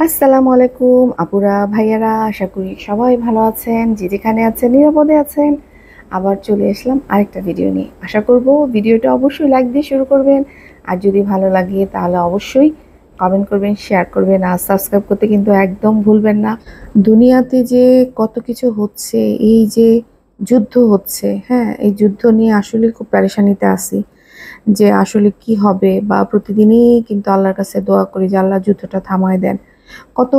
আসসালামু আলাইকুম আপুরা ভাইয়ারা, আশা করি সবাই ভালো আছেন, যে যেখানে আছেন নিরাপদে আছেন। আবার চলে আসলাম আরেকটা ভিডিও নিয়ে। আশা করব ভিডিওটা অবশ্যই লাইক দিয়ে শুরু করবেন, আর যদি ভালো লাগে তাহলে অবশ্যই কমেন্ট করবেন, শেয়ার করবেন, আর সাবস্ক্রাইব করতে কিন্তু একদম ভুলবেন না। দুনিয়াতে যে কত কিছু হচ্ছে, এই যে যুদ্ধ হচ্ছে, হ্যাঁ, এই যুদ্ধ নিয়ে আসলে খুব পেরেশানিতে আছি যে আসলে কি হবে। বা প্রতিদিনই কিন্তু আল্লাহর কাছে দোয়া করি যে আল্লাহ যুদ্ধটা থামায় দেন। কত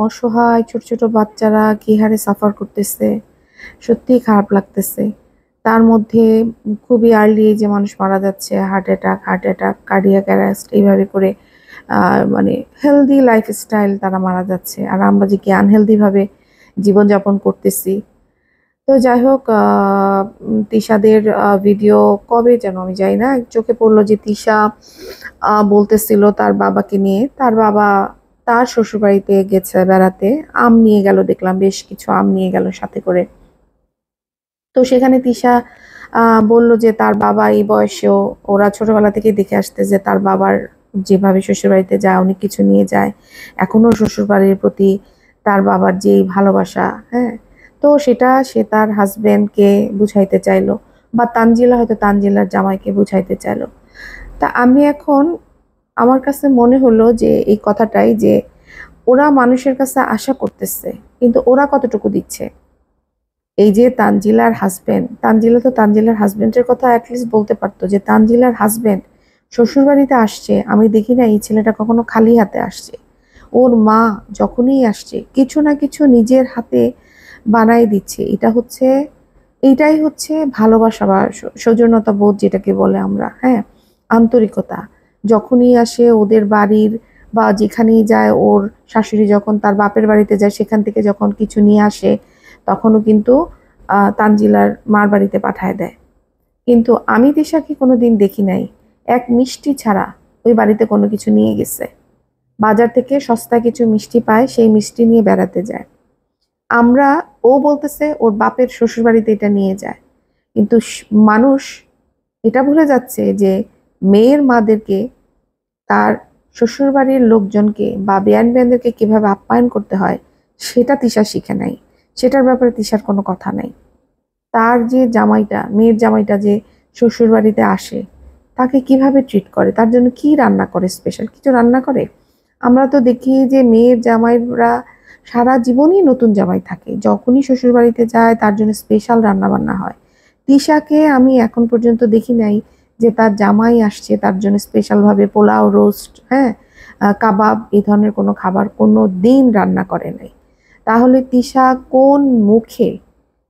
অসহায় ছোট ছোট বাচ্চারা কি হারে সাফার করতেছে, সত্যিই খারাপ লাগতেছে। তার মধ্যে খুবই আর্লি যে মানুষ মারা যাচ্ছে, হার্ট অ্যাটাক, কার্ডিয়াক অ্যারেস্ট, এইভাবে করে মানে হেলদি লাইফস্টাইল তারা মারা যাচ্ছে, আর আমরা যে কি আনহেলদি ভাবে জীবনযাপন করতেছি। তো যাই হোক, তিশাদের ভিডিও কবে যেন আমি যাই না, চোখে পড়লো যে তিশা বলতেছিল তার বাবাকে নিয়ে, তার বাবা তার শ্বশুরবাড়িতে গেছে বেড়াতে, আম নিয়ে গেল, দেখলাম বেশ কিছু আম নিয়ে গেল সাথে করে। তো সেখানে তিশা বলল যে তার বাবা এই বয়সেও, ওরা ছোটবেলা থেকে দেখে আসতে যে তার বাবার যেভাবে শ্বশুরবাড়িতে যায়, অনেক কিছু নিয়ে যায়, এখনো শ্বশুরবাড়ির প্রতি তার বাবার যেই ভালোবাসা, হ্যাঁ। তো সেটা সে তার হাজবেন্ডকে বুঝাইতে চাইলো, বা তানজিলা হয়তো তানজিলার জামাইকে বুঝাইতে চাইলো। তা আমি এখন, আমার কাছে মনে হলো যে এই কথাটাই যে ওরা মানুষের কাছে আশা করতেছে, কিন্তু ওরা কতটুকু দিচ্ছে। এই যে তানজিলার হাজবেন্ড, তানজিলা তো তানজিলার হাজবেন্ডের কথা অ্যাটলিস্ট বলতে পারতো যে তানজিলার হাজবেন্ড শ্বশুর বাড়িতে আসছে, আমি দেখি না এই ছেলেটা কখনো খালি হাতে আসছে। ওর মা যখনই আসছে কিছু না কিছু নিজের হাতে বানাই দিচ্ছে। এইটাই হচ্ছে ভালোবাসা বা সৌজন্যতা বোধ, যেটাকে বলে আমরা, হ্যাঁ, আন্তরিকতা। যখনই আসে ওদের বাড়ির বা যেখানেই যায়, ওর শাশুড়ি যখন তার বাপের বাড়িতে যায় সেখান থেকে যখন কিছু নিয়ে আসে, তখনও কিন্তু তানজিলার মার বাড়িতে পাঠায় দেয়। কিন্তু আমি তিশাকে কোনোদিন দেখি নাই এক মিষ্টি ছাড়া ওই বাড়িতে কোনো কিছু নিয়ে গেছে। বাজার থেকে সস্তা কিছু মিষ্টি পায়, সেই মিষ্টি নিয়ে বেড়াতে যায়। আমরা, ও বলতেছে ওর বাপের শ্বশুর বাড়িতে এটা নিয়ে যায়, কিন্তু মানুষ এটা ভুলে যাচ্ছে যে মেয়ের মাদেরকে, তার শ্বশুরবাড়ির লোকজনকে বা বেয়ানদেরকে কিভাবে আপ্যায়ন করতে হয় সেটা তিশা শিখে নাই। সেটার ব্যাপারে তিশার কোনো কথা নাই। তার যে জামাইটা, মেয়ের জামাইটা যে শ্বশুর বাড়িতে আসে, তাকে কিভাবে ট্রিট করে, তার জন্য কি রান্না করে, স্পেশাল কিছু রান্না করে। আমরা তো দেখি যে মেয়ের জামাইরা সারা জীবনই নতুন জামাই থাকে, যখনই শ্বশুর বাড়িতে যায় তার জন্য স্পেশাল রান্না বান্না হয়। তিশাকে আমি এখন পর্যন্ত দেখি নাই যে তার জামাই আসছে তার জন্য স্পেশাল ভাবে পোলাও, রোস্ট, হ্যাঁ, কাবাব, এই ধরনের কোনো খাবার কোনো দিন রান্না করে নাই। তাহলে তিশা কোন মুখে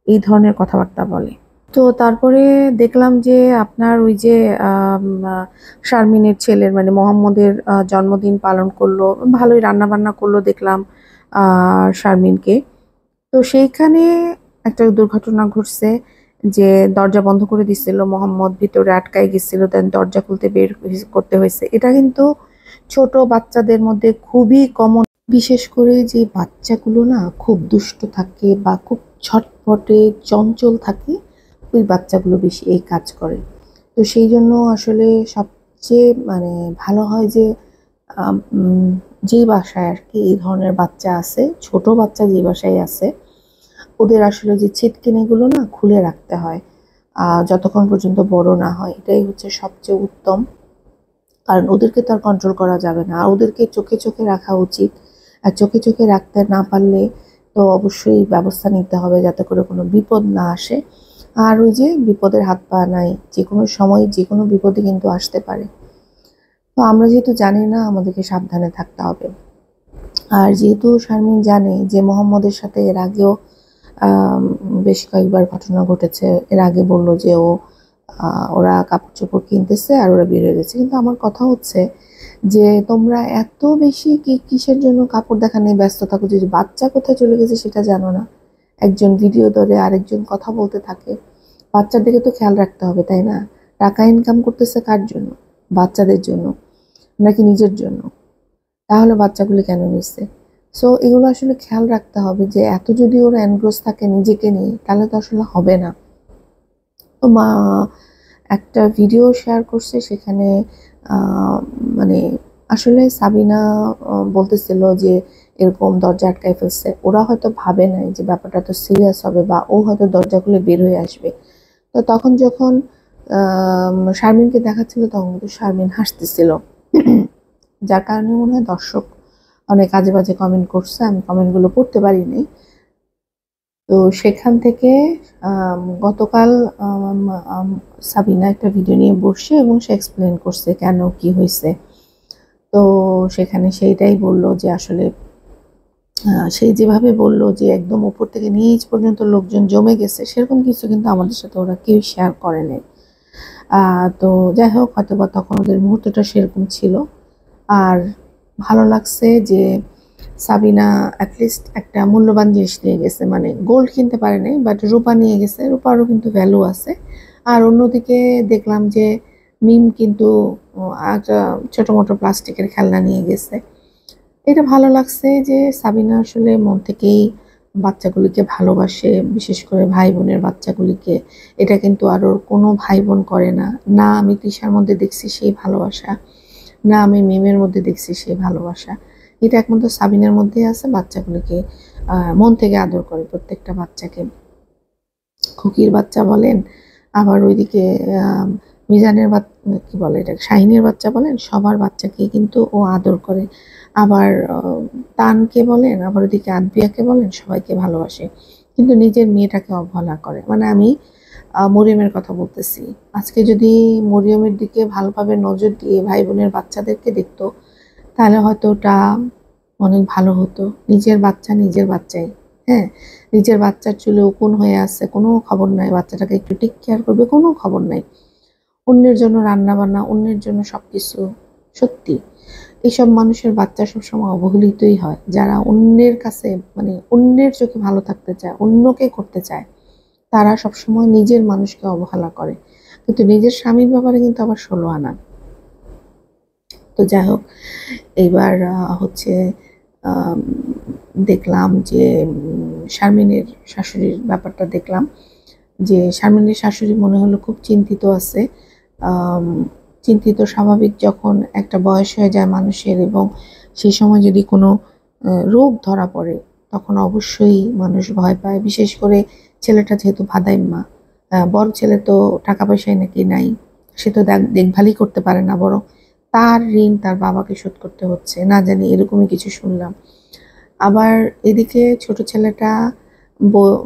এই ধরনের কথাবার্তা বলে? তো তারপরে দেখলাম যে আপনার ওই যে আম, আহ, শারমিনের ছেলের মানে মোহাম্মদের জন্মদিন পালন করলো, ভালোই রান্না বান্না করলো দেখলাম শারমিনকে। তো সেইখানে একটা দুর্ঘটনা ঘটছে, যে দরজা বন্ধ করে দিছিল মোহাম্মদ, ভিতরে আটকাই গেছিল, দেন দরজা খুলতে বের করতে হয়েছে। এটা কিন্তু ছোট বাচ্চাদের মধ্যে খুবই কমন। বিশেষ করে যে বাচ্চাগুলো না খুব দুষ্ট থাকে বা খুব ছটফটে চঞ্চল থাকে, ওই বাচ্চাগুলো বেশি এই কাজ করে। তো সেই জন্য আসলে সবচেয়ে মানে ভালো হয় যে যে বাসায় আর কি এই ধরনের বাচ্চা আছে, ছোট বাচ্চা যে বাসায় আছে, ওদের আসলে যে ছিটকিনিগুলো না খুলে রাখতে হয় যতক্ষণ পর্যন্ত বড় না হয়। এটাই হচ্ছে সবচেয়ে উত্তম, কারণ ওদেরকে তো আর কন্ট্রোল করা যাবে না, আর ওদেরকে চোখে চোখে রাখা উচিত। আর চোখে চোখে রাখতে না পারলে তো অবশ্যই ব্যবস্থা নিতে হবে যাতে করে কোনো বিপদ না আসে। আর ওই যে বিপদের হাত পা নাই, যে কোনো সময় যে কোনো বিপদে কিন্তু আসতে পারে। তো আমরা যেহেতু জানি না, আমাদেরকে সাবধানে থাকতে হবে। আর যেহেতু শারমিন জানে যে মোহাম্মদের সাথে এর আগেও আম, বেশ কয়েকবার ঘটনা ঘটেছে, এর আগে বললো যে ওরা কাপড় চোপড় কিনতেছে আর ওরা বের হয়ে গেছে। কিন্তু আমার কথা হচ্ছে যে তোমরা এত বেশি কিসের জন্য কাপড় দেখা নিয়ে ব্যস্ত থাকো, যে বাচ্চা কোথায় চলে গেছে সেটা জানো না। একজন ভিডিও ধরে আরেকজন কথা বলতে থাকে, বাচ্চার দিকে তো খেয়াল রাখতে হবে, তাই না? টাকা ইনকাম করতেছে কার জন্য? বাচ্চাদের জন্য নাকি নিজের জন্য? তাহলে বাচ্চাগুলি কেন নিচ্ছে? সো এগুলো আসলে খেয়াল রাখতে হবে যে এত যদি ওরা এনগ্রোস থাকে নিজেকে নিয়ে, তাহলে তো আসলে হবে না। তো মা একটা ভিডিও শেয়ার করছে, সেখানে মানে আসলে সাবিনা বলতেছিল যে এরকম দরজা আটকায় ফেলছে। ওরা হয়তো ভাবে নাই যে ব্যাপারটা তো সিরিয়াস হবে, বা ও হয়তো দরজা খুলে বের হয়ে আসবে। তো তখন যখন শারমিনকে দেখাচ্ছিল তখন কিন্তু শারমিন হাসতেছিল, যার কারণে মনে হয় দর্শক অনেক আজে বাজে কমেন্ট করছে, আমি কমেন্টগুলো পড়তে পারিনি। তো সেখান থেকে গতকাল সাবিনা একটা ভিডিও নিয়ে বসছে এবং সে এক্সপ্লেন করছে কেন কি হয়েছে। তো সেখানে সেইটাই বলল যে আসলে সেই যেভাবে বলল যে একদম উপর থেকে নিচ পর্যন্ত লোকজন জমে গেছে, সেরকম কিছু কিন্তু আমাদের সাথে ওরা কেউ শেয়ার করে নাই। তো যাই হোক, হয়তো বা তখন ওদের মুহূর্তটা সেরকম ছিল। আর ভালো লাগছে যে সাবিনা অ্যাটলিস্ট একটা মূল্যবান জিনিস নিয়ে গেছে, মানে গোল্ড কিনতে পারে নাই, বাট রূপা নিয়ে গেছে। রূপারও কিন্তু ভ্যালু আছে। আর অন্যদিকে দেখলাম যে মিম কিন্তু একটা ছোটো মোটো প্লাস্টিকের খেলনা নিয়ে গেছে। এটা ভালো লাগছে যে সাবিনা আসলে মন থেকেই বাচ্চাগুলিকে ভালোবাসে, বিশেষ করে ভাই বোনের বাচ্চাগুলিকে। এটা কিন্তু আর ওর কোনো ভাই বোন করে না। না আমি তৃষার মধ্যে দেখছি সেই ভালোবাসা, না আমি মিমের মধ্যে দেখছি সেই ভালোবাসা। এটা একমাত্র সাবিনার মধ্যেই আছে। বাচ্চাগুলিকে মন থেকে আদর করে, প্রত্যেকটা বাচ্চাকে। খুকির বাচ্চা বলেন, আবার ওইদিকে মিজানের কি বলে এটা, শাহিনের বাচ্চা বলেন, সবার বাচ্চাকে কিন্তু ও আদর করে। আবার তানকে বলেন, আবার ওইদিকে আদবিয়াকে বলেন, সবাইকে ভালোবাসে। কিন্তু নিজের মেয়েটাকে অবহেলা করে। মানে আমি মরিয়মের কথা বলতেছি। আজকে যদি মরিয়মের দিকে ভালোভাবে নজর দিয়ে ভাই বোনের বাচ্চাদেরকে দেখতো, তাহলে হয়তো ওটা অনেক ভালো হতো। নিজের বাচ্চা নিজের বাচ্চাই। হ্যাঁ, নিজের বাচ্চার চুলে উকুন হয়ে আছে, কোনো খবর নাই, বাচ্চাটাকে একটু টেক কেয়ার করবে, কোনো খবর নাই। অন্যের জন্য রান্না বান্না, অন্যের জন্য সবকিছু। সত্যি এইসব মানুষের বাচ্চা সবসময় অবহেলিতই হয়, যারা অন্যের কাছে, মানে অন্যের চোখে ভালো থাকতে চায়, অন্যকে করতে চায়, তারা সবসময় নিজের মানুষকে অবহেলা করে। কিন্তু নিজের স্বামীর ব্যাপারে কিন্তু আবার 16 আনা। তো যাই হোক, এইবার হচ্ছে দেখলাম যে শারমিনের শাশুড়ির ব্যাপারটা দেখলাম, যে শারমিনের শাশুড়ি মনে হলো খুব চিন্তিত আছে। চিন্তিত স্বাভাবিক, যখন একটা বয়স হয়ে যায় মানুষের এবং সেই সময় যদি কোনো রোগ ধরা পড়ে, তখন অবশ্যই মানুষ ভয় পায়। বিশেষ করে ছেলেটা যেহেতু ভাদাইম্মা, বড় ছেলে তো টাকা পয়সায় নাকি নাই, সে তো দেখভালই করতে পারে না, বরং তার ঋণ তার বাবাকে শোধ করতে হচ্ছে, না জানি এরকমই কিছু শুনলাম। আবার এদিকে ছোট ছেলেটা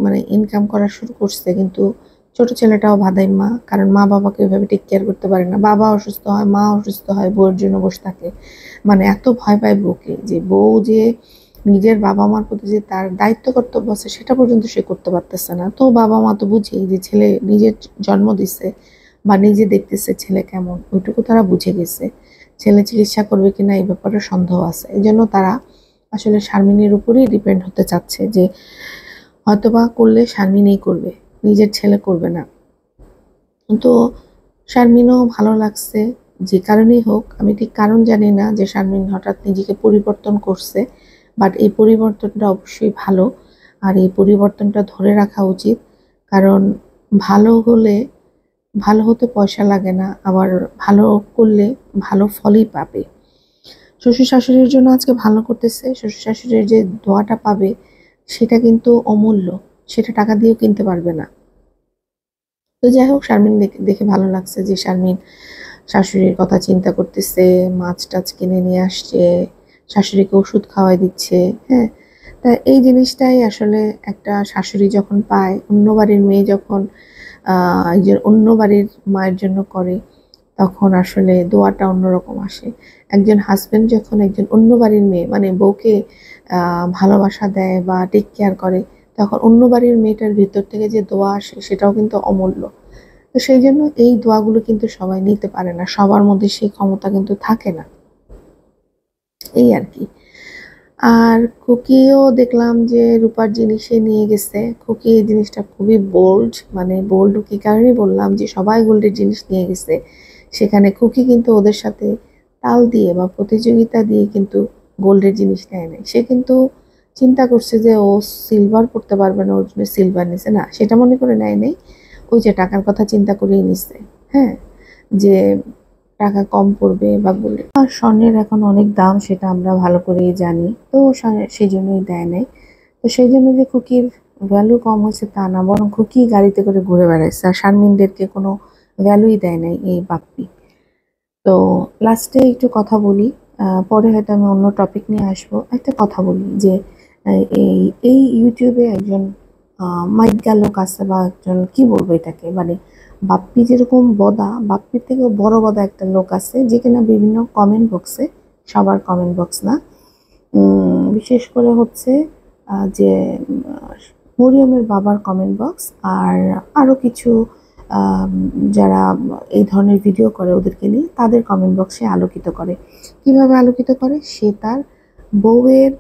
মানে ইনকাম করা শুরু করছে, কিন্তু ছোট ছেলেটাও ভাদাইম্মা, কারণ মা বাবাকে ওইভাবে টেক কেয়ার করতে পারে না। বাবা অসুস্থ হয়, মা অসুস্থ হয়, বউয়ের জন্য বসে থাকে। মানে এত ভয় পায় বউকে, যে বউ যে নিজের বাবা মার প্রতি যে তার দায়িত্ব কর্তব্য আছে সেটা পর্যন্ত সে করতে পারতেছে না। তো বাবা মা তো বুঝেই যে ছেলে নিজের জন্ম দিছে বা নিজে দেখতেছে ছেলে কেমন, ওইটুকু তারা বুঝে গেছে। ছেলে চিকিৎসা করবে কিনা এই ব্যাপারে সন্দেহ আছে। এই জন্য তারা আসলে শারমিনের উপরেই ডিপেন্ড হতে চাচ্ছে, যে হয়তোবা করলে শারমিনই করবে, নিজের ছেলে করবে না। তো শারমিনও ভালো লাগছে, যে কারণেই হোক, আমি ঠিক কারণ জানি না যে শারমিন হঠাৎ নিজেকে পরিবর্তন করছে, বাট এই পরিবর্তনটা অবশ্যই ভালো। আর এই পরিবর্তনটা ধরে রাখা উচিত, কারণ ভালো হলে, ভালো হতে পয়সা লাগে না, আবার ভালো করলে ভালো ফলই পাবে। শ্বশুর শাশুড়ির জন্য আজকে ভালো করতেছে, শ্বশুর শাশুড়ির যে দোয়াটা পাবে সেটা কিন্তু অমূল্য, সেটা টাকা দিয়েও কিনতে পারবে না। তো যাই হোক, শারমিন দেখে ভালো লাগছে যে শারমিন শাশুড়ির কথা চিন্তা করতেছে, মাছ টাছ কিনে নিয়ে আসছে, শাশুড়িকে ওষুধ খাওয়াই দিচ্ছে। হ্যাঁ, তা এই জিনিসটাই আসলে একটা শাশুড়ি যখন পায়, অন্য বাড়ির মেয়ে যখন যে অন্য বাড়ির মায়ের জন্য করে, তখন আসলে দোয়াটা অন্যরকম আসে। একজন হাজবেন্ড যখন একজন অন্য বাড়ির মেয়ে, মানে বউকে ভালোবাসা দেয় বা টেক কেয়ার করে, তখন অন্য বাড়ির মেয়েটার ভিতর থেকে যে দোয়া আসে সেটাও কিন্তু অমূল্য। তো সেই জন্য এই দোয়াগুলো কিন্তু সবাই নিতে পারে না, সবার মধ্যে সেই ক্ষমতা কিন্তু থাকে না, এই আর কি। আর খুকিও দেখলাম যে রূপার জিনিসে নিয়ে গেছে। খুকি এই জিনিসটা খুবই বোল্ড, মানে বোল্ড কি কারণে বললাম, যে সবাই গোল্ডের জিনিস নিয়ে গেছে, সেখানে খুকি কিন্তু ওদের সাথে তাল দিয়ে বা প্রতিযোগিতা দিয়ে কিন্তু গোল্ডের জিনিস নেয় নাই। সে কিন্তু চিন্তা করছে যে ও সিলভার পড়তে পারবে না, ওর জন্য সিলভার নিছে না, সেটা মনে করে নেয় নাই। ওই যে টাকার কথা চিন্তা করেই নিচ্ছে। হ্যাঁ, যে টাকা কম পড়বে বা বলে। আর স্বর্ণের এখন অনেক দাম, সেটা আমরা ভালো করেই জানি, তো সেই জন্যই দেয় নাই। তো সেই জন্য যে খুকির ভ্যালু কম হয়েছে তা না, বরং খুকি গাড়িতে করে ঘুরে বেড়াইছে, আর শারমিনদেরকে কোনো ভ্যালুই দেয় নাই এই বাপ্পি। তো লাস্টে একটু কথা বলি, পরে হয়তো আমি অন্য টপিক নিয়ে আসবো। একটা কথা বলি যে এই এই ইউটিউবে একজন মাইগ্যা লোক আছে, বা একজন কি বলবো এটাকে, মানে বাপ্পি যেরকম বদা, বাপ্পির থেকেও বড় বদা একটা লোক আছে, যে কিনা বিভিন্ন কমেন্ট বক্সে, সবার কমেন্ট বক্স না, বিশেষ করে হচ্ছে যে মরিয়মের বাবার কমেন্ট বক্স, আর আরও কিছু আম, যারা এই ধরনের ভিডিও করে ওদেরকে নিয়ে, তাদের কমেন্ট বক্সে আলোকিত করে। কিভাবে আলোকিত করে? সে তার বউয়ের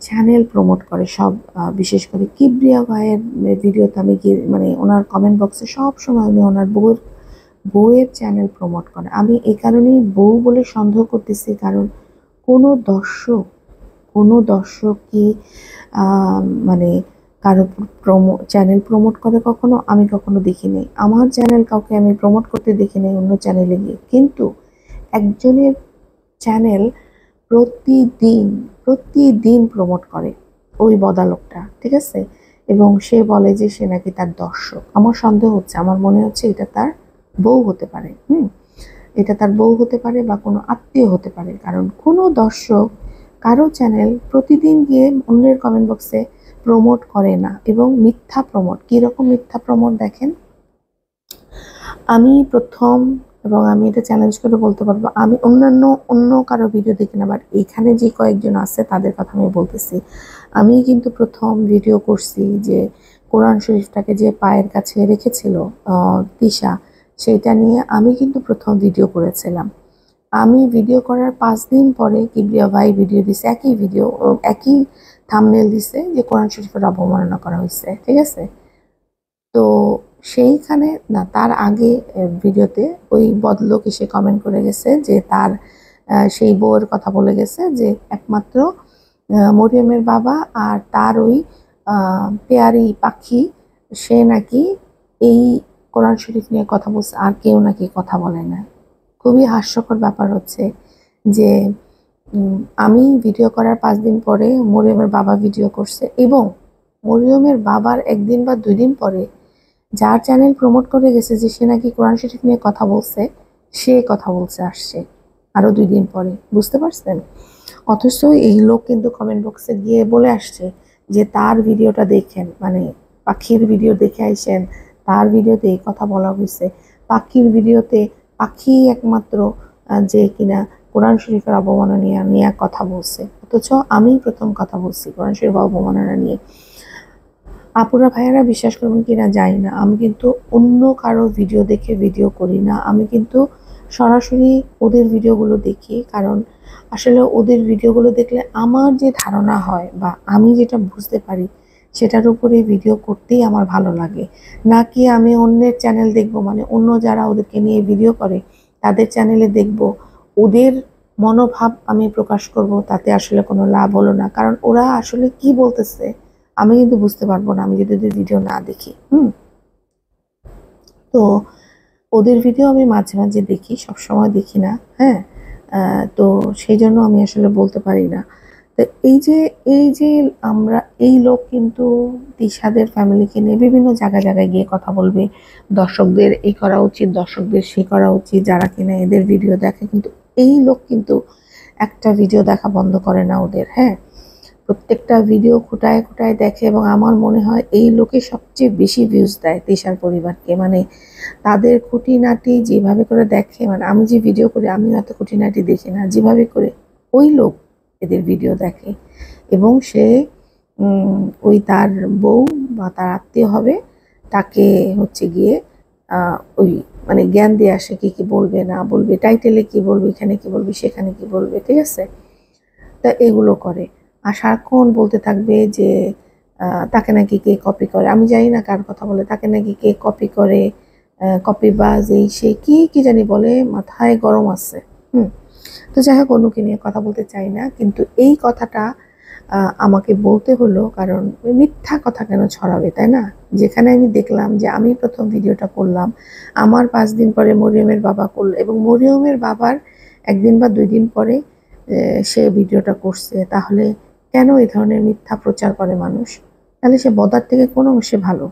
চ্যানেল প্রমোট করে সব, বিশেষ করে কিবরিয়া ভাইয়ের ভিডিওতে আমি গিয়ে, মানে ওনার কমেন্ট বক্সে সব সময় উনি ওনার বউয়ের চ্যানেল প্রমোট করে। আমি এই কারণেই বউ বলে সন্দেহ করতেছি, কারণ কোনো দর্শক কোনো দর্শক কি মানে কারো চ্যানেল প্রমোট করে কখনো? আমি কখনো দেখিনি। আমার চ্যানেল কাউকে আমি প্রমোট করতে দেখিনি অন্য চ্যানেলে গিয়ে, কিন্তু একজনের চ্যানেল প্রতিদিন প্রতিদিন প্রমোট করে ওই বদা লোকটা, ঠিক আছে? এবং সে বলে যে সে নাকি তার দর্শক। আমার সন্দেহ হচ্ছে, আমার মনে হচ্ছে এটা তার বউ হতে পারে। এটা তার বউ হতে পারে বা কোনো আত্মীয় হতে পারে, কারণ কোনো দর্শক কারো চ্যানেল প্রতিদিন গিয়ে অন্যের কমেন্ট বক্সে প্রমোট করে না। এবং মিথ্যা প্রমোট, কীরকম মিথ্যা প্রমোট দেখেন। আমি প্রথম, এবং আমি এটা চ্যালেঞ্জ করে বলতে পারবো, আমি অন্য কারো ভিডিও দেখি না, বাট এখানে যে কয়েকজন আছে তাদের কথা আমি বলতেছি। আমি কিন্তু প্রথম ভিডিও করছি যে কোরআন শরীফটাকে যে পায়ের কাছে রেখেছিল তিশা, সেইটা নিয়ে আমি কিন্তু প্রথম ভিডিও করেছিলাম। আমি ভিডিও করার 5 দিন পরে কিবরিয়া ভাই ভিডিও দিছে, একই ভিডিও, একই থাম্বনেল দিছে যে কোরআন শরীফের অবমাননা করা হয়েছে, ঠিক আছে? তো সেইখানে না, তার আগে ভিডিওতে ওই ভদ্রলোক এসে কমেন্ট করে গেছে যে তার সেই বউয়ের কথা বলে গেছে, যে একমাত্র মরিয়মের বাবা আর তার ওই পেয়ারি পাখি, সে নাকি এই কোরআন শরীফ নিয়ে কথা বলছে, আর কেউ নাকি কথা বলে না। খুবই হাস্যকর ব্যাপার হচ্ছে যে আমি ভিডিও করার 5 দিন পরে মরিয়মের বাবা ভিডিও করছে, এবং মরিয়মের বাবার 1 দিন বা 2 দিন পরে যার চ্যানেল প্রমোট করে গেছে যে সে নাকি কোরআন শরীফ নিয়ে কথা বলছে, সে কথা বলছে আসছে আরো 2 দিন পরে, বুঝতে পারছেন? অথচ এই লোক কিন্তু কমেন্ট বক্সে গিয়ে বলে আসছে যে তার ভিডিওটা দেখেন, মানে পাখির ভিডিও দেখে আইসেন, তার ভিডিওতে এই কথা বলা হয়েছে। পাখির ভিডিওতে পাখি একমাত্র যে কিনা কোরআন শরীফের অবমাননা নিয়ে কথা বলছে, অথচ আমি প্রথম কথা বলছি কোরআন শরীফ অবমাননা নিয়ে। আপুরা ভাইয়ারা বিশ্বাস করবেন কিনা জানি না, আমি কিন্তু অন্য কারো ভিডিও দেখে ভিডিও করি না। আমি কিন্তু সরাসরি ওদের ভিডিওগুলো দেখি, কারণ আসলে ওদের ভিডিওগুলো দেখলে আমার যে ধারণা হয় বা আমি যেটা বুঝতে পারি, সেটার উপরে ভিডিও করতেই আমার ভালো লাগে। না কি আমি অন্যের চ্যানেল দেখব, মানে অন্য যারা ওদেরকে নিয়ে ভিডিও করে তাদের চ্যানেলে দেখব, ওদের মনোভাব আমি প্রকাশ করব, তাতে আসলে কোনো লাভ হলো না। কারণ ওরা আসলে কি বলতেছে আমি কিন্তু বুঝতে পারবো না আমি যদি ওদের ভিডিও না দেখি। তো ওদের ভিডিও আমি মাঝে মাঝে দেখি, সবসময় দেখি না। হ্যাঁ, তো সেই জন্য আমি আসলে বলতে পারি না। তো এই যে আমরা, এই লোক কিন্তু তিশাদের ফ্যামিলিকে নিয়ে বিভিন্ন জায়গায় জায়গায় গিয়ে কথা বলবে, দর্শকদের এই করা উচিত, দর্শকদের সে করা উচিত, যারা কিনা এদের ভিডিও দেখে। কিন্তু এই লোক কিন্তু একটা ভিডিও দেখা বন্ধ করে না ওদের। হ্যাঁ, প্রত্যেকটা ভিডিও খুঁটায় খুঁটায় দেখে, এবং আমার মনে হয় এই লোকে সবচেয়ে বেশি ভিউজ দেয় তিশার পরিবারকে। মানে তাদের খুঁটিনাটি যেভাবে করে দেখে, মানে আমি যে ভিডিও করি আমি অত খুঁটিনাটি দেখি না, যেভাবে করে ওই লোক এদের ভিডিও দেখে। এবং সে ওই তার বউ বা তার আত্মীয় হবে, তাকে হচ্ছে গিয়ে ওই মানে জ্ঞান দিয়ে আসে কি কি বলবে না বলবে, টাইটেলে কি বলবে, এখানে কি বলবে, সেখানে কি বলবে, ঠিক আছে? তা এগুলো করে। আর সারাক্ষণ বলতে থাকবে যে তাকে নাকি কে কপি করে, আমি জানি না কার কথা বলে, তাকে নাকি কে কপি করে, কপিবাজ, এই সে কি কি জানি বলে, মাথায় গরম আছে। তো যাই হোক, অন্যকে নিয়ে কথা বলতে চাই না, কিন্তু এই কথাটা আমাকে বলতে হলো, কারণ মিথ্যা কথা কেন ছড়াবে, তাই না? যেখানে আমি দেখলাম যে আমি প্রথম ভিডিওটা করলাম, আমার 5 দিন পরে মরিয়মের বাবা করলো এবং মরিয়মের বাবার 1 দিন বা 2 দিন পরে সে ভিডিওটা করছে, তাহলে কেন এই ধরনের মিথ্যা প্রচার করে মানুষ? তাহলে সে বদার থেকে কোন অংশে ভালো?